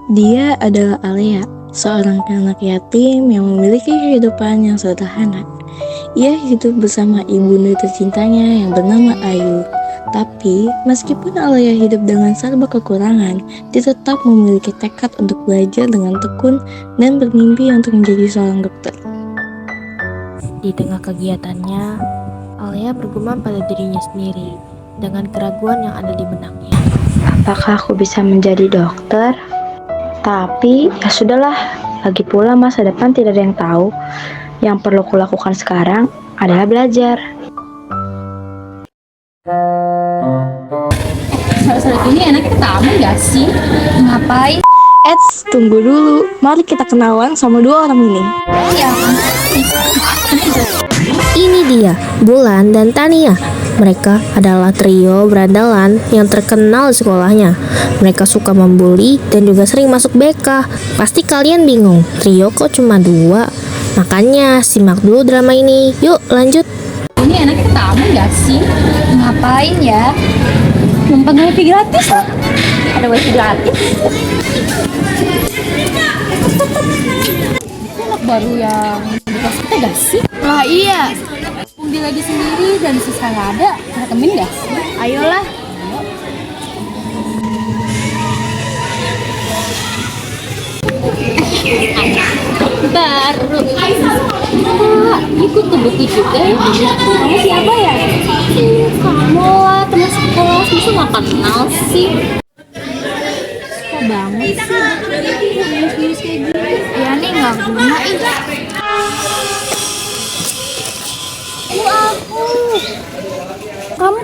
Dia adalah Alia, seorang anak yatim yang memiliki kehidupan yang sederhana. Ia hidup bersama ibunda tercintanya yang bernama Ayu. Tapi, meskipun Alia hidup dengan serba kekurangan, dia tetap memiliki tekad untuk belajar dengan tekun dan bermimpi untuk menjadi seorang dokter. Di tengah kegiatannya, Alia bergumam pada dirinya sendiri dengan keraguan yang ada di benaknya. Apakah aku bisa menjadi dokter? Tapi ya sudahlah, lagi pula masa depan tidak ada yang tahu. Yang perlu kulakukan sekarang adalah belajar. Saat ini enaknya ke taman gak sih? Ngapain? Eits, tunggu dulu. Mari kita kenalan sama dua orang ini. Ini dia, Bulan dan Tania. Mereka adalah trio berandalan yang terkenal di sekolahnya. Mereka suka membuli dan juga sering masuk BK. Pasti kalian bingung, trio kok cuma dua? Makanya simak dulu drama ini. Yuk lanjut. Ini enaknya ke taman gak sih? Ngapain ya? Numpang wifi gratis loh. Ada wifi gratis. Anak baru yang di kelas kita gak sih? Lah iya. Dia lagi sendiri dan sisa gak ada. Kita temenin gak sih? Ayolah. Baru ikut ke buku juga ya. Kamu siapa ya? Kamu lah teman sekolah, masa gak kenal sih? Suka banget sih virus kayak gitu. Ya nih gak guna ih. Aku kamu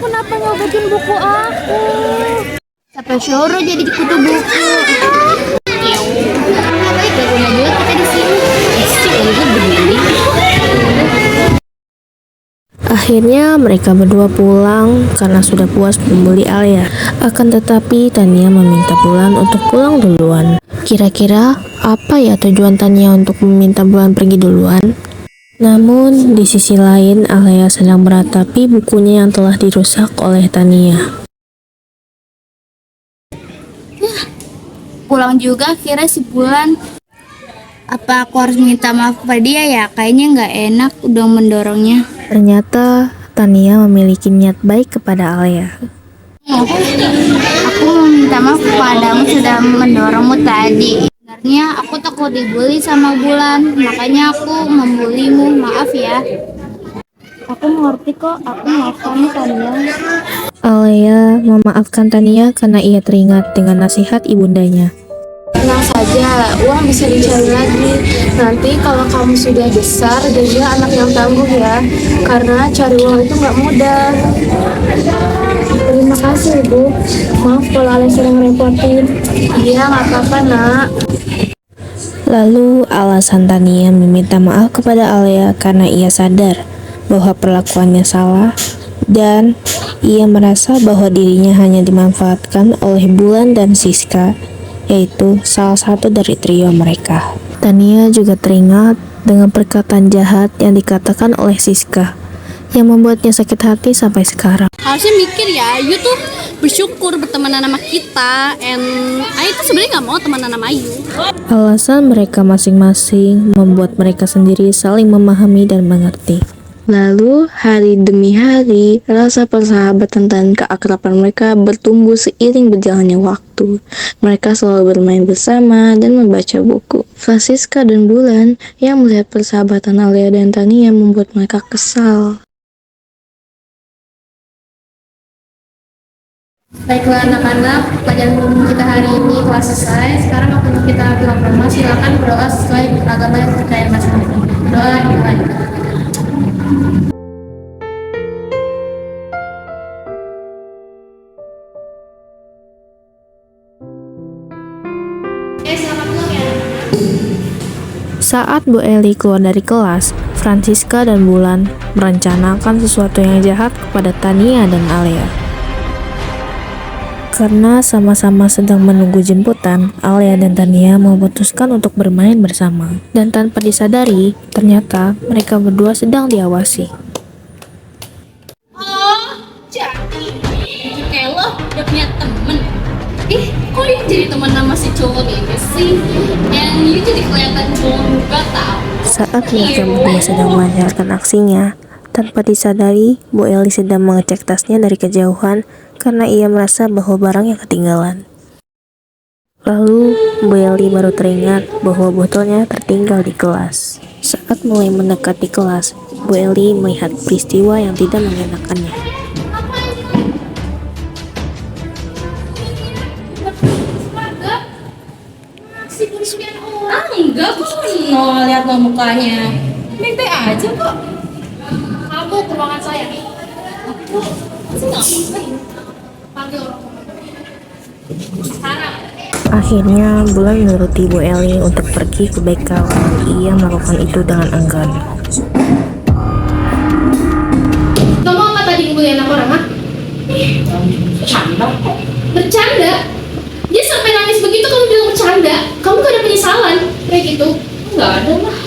kenapa nyobatin buku aku? Siapa suruh jadi kutu buku? Baik, gak guna juga kita di sini. Akhirnya mereka berdua pulang karena sudah puas membuli Alia. Akan tetapi Tania meminta Bulan untuk pulang duluan. Kira-kira apa ya tujuan Tania untuk meminta Bulan pergi duluan? Namun di sisi lain Alia sedang meratapi bukunya yang telah dirusak oleh Tania. Pulang juga akhirnya si Bulan. Apa aku harus minta maaf kepada dia ya? Kayaknya nggak enak udah mendorongnya. Ternyata Tania memiliki niat baik kepada Alia. Aku mau minta maaf kepadamu sudah mendorongmu tadi. Sebenarnya aku takut dibully sama Bulan, makanya aku membulimu. Maaf ya. Aku mengerti kok. Aku maafkanmu Tania. Alia memaafkan Tania karena ia teringat dengan nasihat ibundanya. Tenang saja, uang bisa dicari lagi. Nanti kalau kamu sudah besar, jadilah anak yang tangguh ya. Karena cari uang itu nggak mudah. Terima kasih Ibu. Maaf kalau Alia sering ngerepotin. Iya, nggak apa-apa nak. Lalu alasan Tania meminta maaf kepada Alia karena ia sadar bahwa perlakuannya salah dan ia merasa bahwa dirinya hanya dimanfaatkan oleh Bulan dan Siska, yaitu salah satu dari trio mereka. Tania juga teringat dengan perkataan jahat yang dikatakan oleh Siska yang membuatnya sakit hati sampai sekarang. Harusnya mikir ya, Ayu tuh bersyukur bertemanan sama kita, and Ayu tuh sebenarnya nggak mau temenan sama Ayu. Alasan mereka masing-masing membuat mereka sendiri saling memahami dan mengerti. Lalu, hari demi hari, rasa persahabatan dan keakraban mereka bertumbuh seiring berjalannya waktu. Mereka selalu bermain bersama dan membaca buku. Francisca dan Bulan yang melihat persahabatan Alia dan Tania membuat mereka kesal. Baiklah anak-anak, pelajaran umum kita hari ini telah selesai. Sekarang waktu kita bilang rumah, silakan berdoa sesuai agama yang percaya masing-masing. Doa dimulai. Saat Bu Eli keluar dari kelas, Francisca dan Bulan merencanakan sesuatu yang jahat kepada Tania dan Alia. Karena sama-sama sedang menunggu jemputan, Alia dan Tania memutuskan untuk bermain bersama. Dan tanpa disadari, ternyata mereka berdua sedang diawasi. Oh, jadi kayak lo udah punya temen. Ih, jadi teman sama si cowok ini sih? And you jadi kelihatan cowok juga tau. Saat mereka berdua sedang melancarkan aksinya, tanpa disadari, Bu Eli sedang mengecek tasnya dari kejauhan karena ia merasa bahwa barangnya ketinggalan. Lalu, Bu Eli baru teringat bahwa botolnya tertinggal di kelas. Saat mulai mendekati kelas, Bu Eli melihat peristiwa yang tidak mengenakannya. Enggak, kok no lihat no mukanya. Bete aja kok. Kamu ke ruangan saya. Aku sih nggak ngapain. Panggil orang sekarang. Akhirnya, Bulan menuruti Bu Eli untuk pergi ke BK. Ia melakukan itu dengan enggan. Kamu apa tadi ngulih anak orang, mah? Bercanda kok. Bercanda? Dia sampai nangis begitu kamu bilang bercanda. Kamu gak ada penyesalan kayak gitu? Nggak ada lah.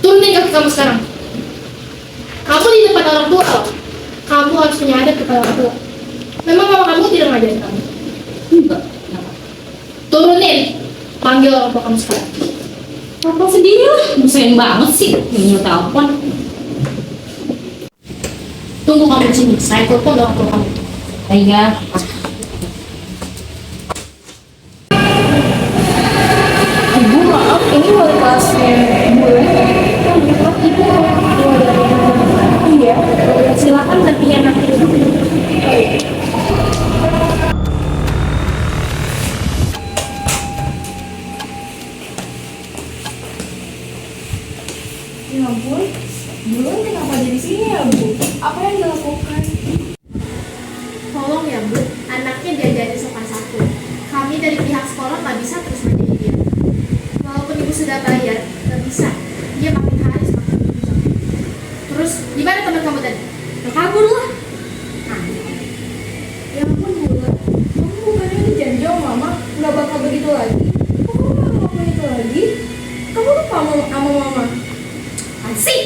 Turunin kaki kamu sekarang. Kamu di depan orang tua loh. Kamu harus punya adab kepada orang tua. Memang mama kamu tidak ngajarin kamu? Enggak. Turunin. Panggil orang tua kamu sekarang. Telepon sendiri lah. Musain banget sih. Ini telepon. Tunggu kamu di sini. Saya telepon orang tua kamu. Iya. Ibu maaf, ini wali kelasnya Ibu ya? Ibu iya, silakan nantinya nanti. Ya ampun, Bulan kenapa ada di sini ya Bu? Apa yang dilakukan? Tolong ya Bu, anaknya diajarin sopan santun. Kami dari pihak sekolah nggak bisa terus mendidik dia. Walaupun ibu sudah bayar, nggak bisa. Dia makin hari semakin bijak. Terus, gimana teman kamu tadi? Nggak kabur lah. Nah, ya ampun Bulan, kamu bukannya ini janji sama Mama nggak bakal begitu lagi? Kok kamu nggak ngelakuin itu lagi? Kamu lupa sama Mama? Asik!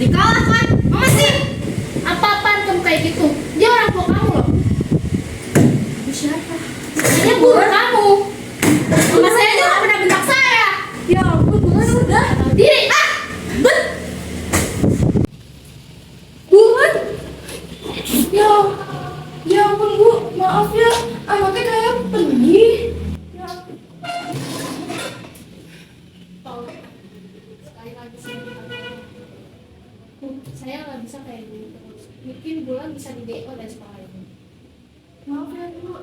Dikalahkan, Mama sih! Apa-apaan kamu kayak gitu? Dia orang tua kamu loh. Ibu siapa? Dia guru kamu. Mama saya aja gak pernah bentak saya. Ya ampun, Bulan udah. Diri, bet. Bulan. Ya ampun Bu, maaf ya. Anaknya kayak pergi. Ya ampun. Tolong. Sekali lagi saya minta Bu, saya nggak bisa kayak gini terus. Mungkin Bulan bisa di DO dari sekolah ini. Maaf ya Bu,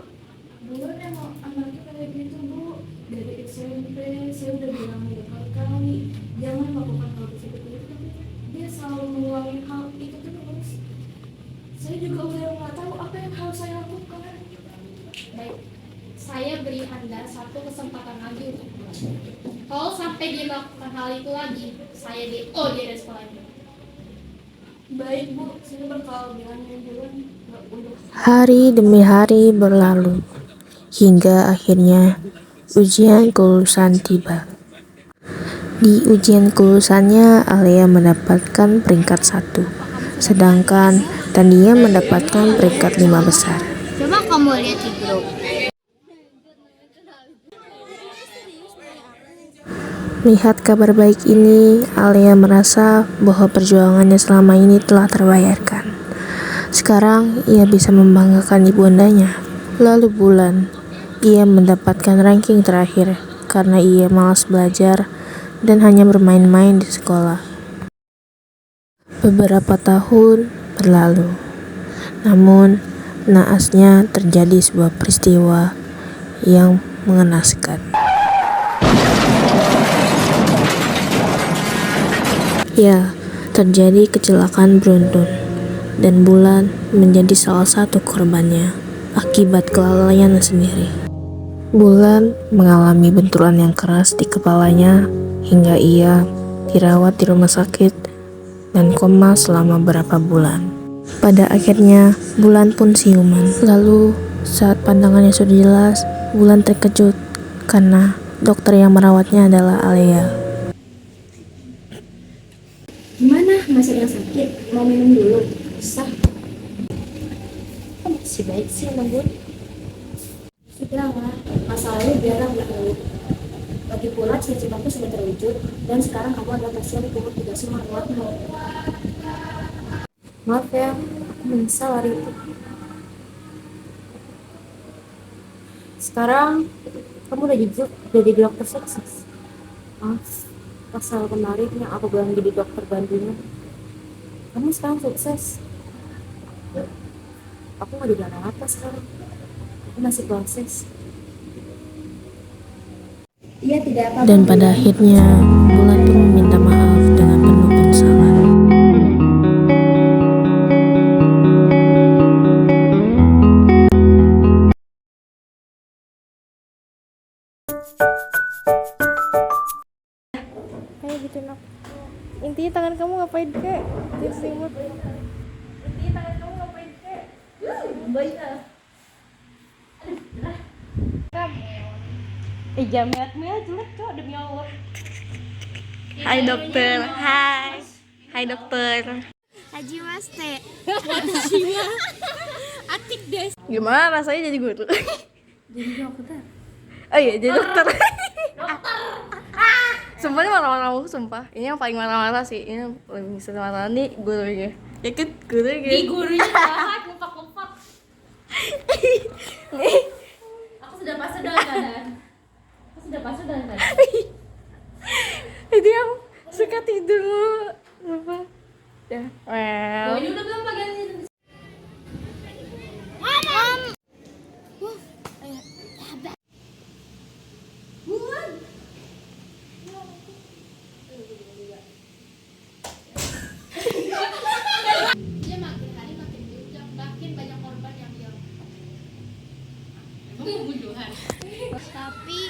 Bulan emang anaknya kayak gitu Bu. Dari SMP saya udah bilang berkali-kali jangan lakukan hal seperti itu, tapi dia selalu mengulangi hal itu terus. Saya juga udah nggak tahu apa yang harus saya lakukan. Baik, saya beri Anda satu kesempatan lagi untuk Bulan. Kalau sampai dia melakukan hal itu lagi, saya DO dia dari sekolah ini. Baik Bu, saya bakal bilangin Bulan nggak untuk. Hari demi hari berlalu, hingga akhirnya ujian kelulusan tiba. Di ujian kelulusannya, Alia mendapatkan peringkat 1, sedangkan Tania mendapatkan peringkat 5 besar. Coba kamu lihat di grup. Melihat kabar baik ini, Alia merasa bahwa perjuangannya selama ini telah terbayarkan. Sekarang ia bisa membanggakan ibundanya. Lalu Bulan, ia mendapatkan ranking terakhir karena ia malas belajar dan hanya bermain-main di sekolah. Beberapa tahun berlalu, namun naasnya terjadi sebuah peristiwa yang mengenaskan. Ya, terjadi kecelakaan beruntun, dan Bulan menjadi salah satu korbannya akibat kelalaian sendiri. Bulan mengalami benturan yang keras di kepalanya hingga ia dirawat di rumah sakit dan koma selama beberapa bulan. Pada akhirnya, Bulan pun siuman. Lalu, saat pandangannya sudah jelas, Bulan terkejut karena dokter yang merawatnya adalah Alia. Gimana? Masih ada sakit? Mau minum dulu? Bisa? Masih baik sih lembut. Sudahlah, masalahnya biarlah berlalu. Lagi pula cita-citaku sudah terwujud, dan sekarang kamu adalah pasien yang turut tidak semua merawatmu. Maaf ya, aku menyesal hari itu. Sekarang kamu udah jadi dokter sukses. Maaf, pasal kemarin yang aku bilang jadi dokter bantunya. Kamu sekarang sukses. Aku nggak jadi apa-apa sekarang. Aku masih proses. Iya tidak apa-apa. Dan pada akhirnya, Bulan pun meminta maaf dengan penuh penyesalan. Kayak gitu nak. Intinya tangan kamu ngapain kek? Jangan selimut. Intinya tangan kamu ngapain kek? Baiklah. Jamnya jelek kok demi Allah. Hai dokter, hai dokter. Haji Mas Teh. Gimana rasanya jadi guru? Jadi dokter. Oh iya, jadi dokter. Sumpah ini marah-marah aku, sumpah. Ini yang paling marah-marah sih. Ini yang paling sering marah nih gurunya. Ya kan gurunya. Di gurunya jahat, lumpak-lumpak. Aku sudah pasrah dengan keadaan. Itu yang suka tidur. Sumpah. Ya, well. Ini udah belum bagian ini? Dia makin hari makin bijak, makin banyak korban yang hilang. Emang pembunuhan? Tapi